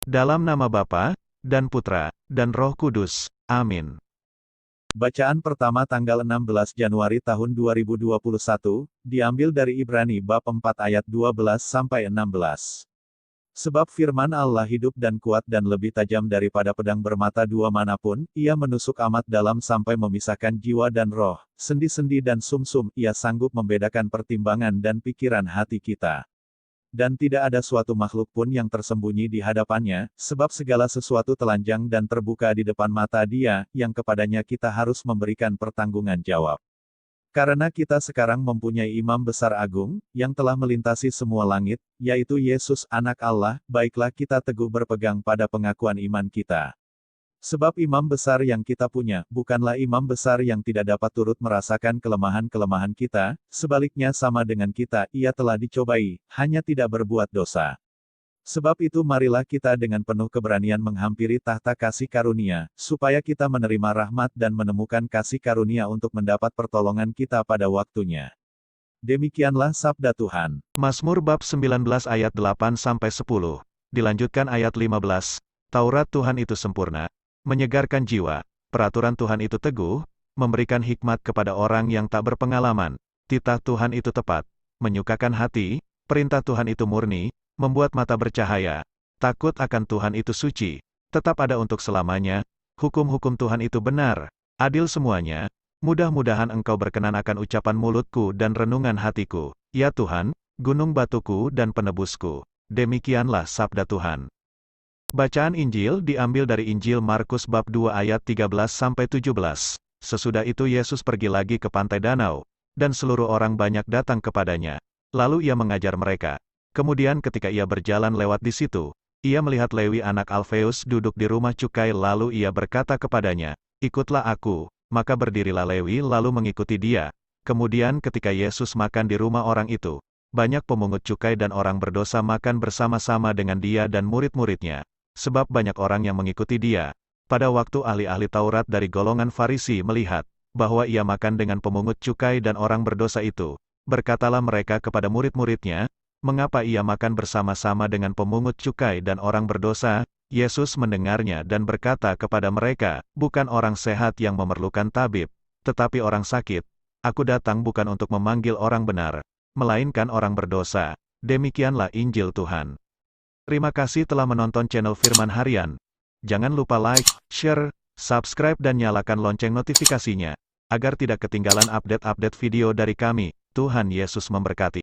Dalam nama Bapa, dan Putra, dan Roh Kudus. Amin. Bacaan pertama tanggal 16 Januari tahun 2021, diambil dari Ibrani bab 4 ayat 12-16. Sebab firman Allah hidup dan kuat dan lebih tajam daripada pedang bermata dua manapun, ia menusuk amat dalam sampai memisahkan jiwa dan roh, sendi-sendi dan sumsum, ia sanggup membedakan pertimbangan dan pikiran hati kita. Dan tidak ada suatu makhluk pun yang tersembunyi di hadapannya, sebab segala sesuatu telanjang dan terbuka di depan mata Dia, yang kepadanya kita harus memberikan pertanggungan jawab. Karena kita sekarang mempunyai imam besar agung, yang telah melintasi semua langit, yaitu Yesus Anak Allah, baiklah kita teguh berpegang pada pengakuan iman kita. Sebab imam besar yang kita punya, bukanlah imam besar yang tidak dapat turut merasakan kelemahan-kelemahan kita, sebaliknya sama dengan kita, ia telah dicobai, hanya tidak berbuat dosa. Sebab itu marilah kita dengan penuh keberanian menghampiri tahta kasih karunia, supaya kita menerima rahmat dan menemukan kasih karunia untuk mendapat pertolongan kita pada waktunya. Demikianlah sabda Tuhan. Mazmur bab 19 ayat 8-10. Dilanjutkan ayat 15. Taurat Tuhan itu sempurna, menyegarkan jiwa, peraturan Tuhan itu teguh, memberikan hikmat kepada orang yang tak berpengalaman, titah Tuhan itu tepat, menyukakan hati, perintah Tuhan itu murni, membuat mata bercahaya, takut akan Tuhan itu suci, tetap ada untuk selamanya, hukum-hukum Tuhan itu benar, adil semuanya, mudah-mudahan engkau berkenan akan ucapan mulutku dan renungan hatiku, ya Tuhan, gunung batuku dan penebusku. Demikianlah sabda Tuhan. Bacaan Injil diambil dari Injil Markus bab 2 ayat 13-17. Sesudah itu Yesus pergi lagi ke pantai danau, dan seluruh orang banyak datang kepadanya. Lalu ia mengajar mereka. Kemudian ketika ia berjalan lewat di situ, ia melihat Lewi anak Alfeus duduk di rumah cukai lalu ia berkata kepadanya, "Ikutlah aku." Maka berdirilah Lewi lalu mengikuti dia. Kemudian ketika Yesus makan di rumah orang itu, banyak pemungut cukai dan orang berdosa makan bersama-sama dengan dia dan murid-muridnya. Sebab banyak orang yang mengikuti dia. Pada waktu ahli-ahli Taurat dari golongan Farisi melihat bahwa ia makan dengan pemungut cukai dan orang berdosa itu, berkatalah mereka kepada murid-muridnya, "Mengapa ia makan bersama-sama dengan pemungut cukai dan orang berdosa?" Yesus mendengarnya dan berkata kepada mereka, "Bukan orang sehat yang memerlukan tabib, tetapi orang sakit. Aku datang bukan untuk memanggil orang benar, melainkan orang berdosa." Demikianlah Injil Tuhan. Terima kasih telah menonton channel Firman Harian. Jangan lupa like, share, subscribe dan nyalakan lonceng notifikasinya, agar tidak ketinggalan update-update video dari kami. Tuhan Yesus memberkati.